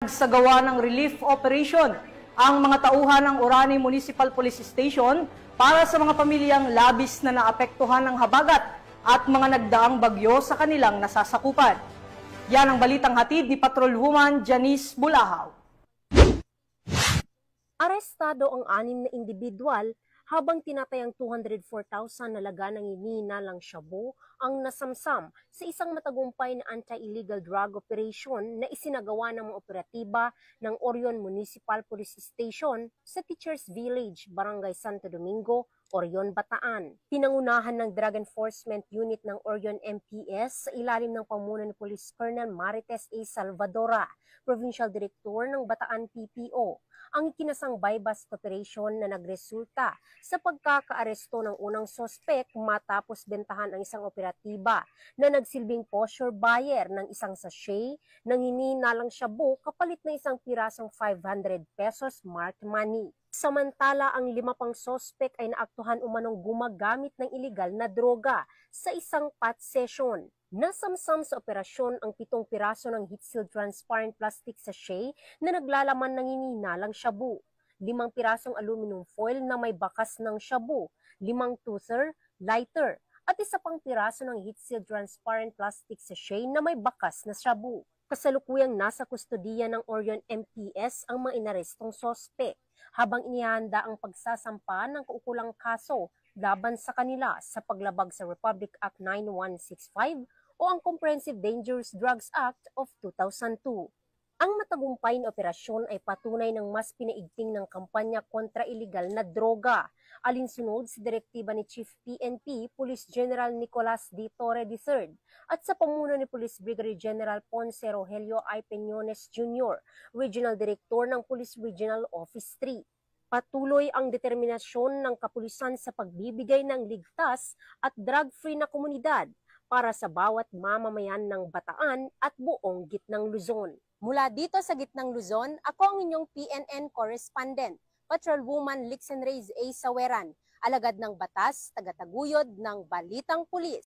Sa gawa ng relief operation ang mga tauhan ng Orani Municipal Police Station para sa mga pamilyang labis na naapektuhan ng habagat at mga nagdaang bagyo sa kanilang nasasakupan. Yan ang balitang hatid ni Patrolwoman Janice Bulahaw. Arestado ang 6 na individual habang tinatayang 204,000 na laga ng hinihinalang shabu ang nasamsam sa isang matagumpay na anti-illegal drug operation na isinagawa ng mga operatiba ng Orion Municipal Police Station sa Teachers Village, Barangay Santo Domingo, Orion, Bataan. Pinangunahan ng Drug Enforcement Unit ng Orion MPS sa ilalim ng pamuno ni Police Colonel Marites A. Salvadora, Provincial Director ng Bataan PPO, ang ikinasang bypass operation na nagresulta sa pagkakaaresto ng unang sospek matapos bentahan ang isang operatiba na nagsilbing posture buyer ng isang sachet ng hinihinalang shabu kapalit na isang pirasong 500 pesos marked money. Samantala, ang 5 pang sospek ay naaktuhan umanong gumagamit ng iligal na droga sa isang pot session. Nasamsam sa operasyon ang 7 piraso ng heat-sealed transparent plastic sachet na naglalaman ng hinihinalang shabu, 5 pirasong aluminum foil na may bakas ng shabu, 5 tuser, lighter, at 1 pang piraso ng heat-sealed transparent plastic sachet na may bakas na shabu. Kasalukuyang nasa kustodiya ng Orion MPS ang mga inarestong sospek habang inihanda ang pagsasampa ng kaukulang kaso laban sa kanila sa paglabag sa Republic Act 9165 o ang Comprehensive Dangerous Drugs Act of 2002. Ang matagumpay na operasyon ay patunay ng mas pinaigting ng kampanya kontra iligal na droga, alinsunod sa direktiba ni Chief PNP Police General Nicolas D. Torre III at sa pamuno ni Police Brigadier General Ponce Rogelio I. Peñones Jr., Regional Director ng Police Regional Office 3. Patuloy ang determinasyon ng kapulisan sa pagbibigay ng ligtas at drug-free na komunidad para sa bawat mamamayan ng Bataan at buong Gitnang Luzon. Mula dito sa Gitnang Luzon, ako ang inyong PNN correspondent, Patrolwoman Lixen Reyes A. Saweran, alagad ng batas, tagataguyod ng Balitang Pulis.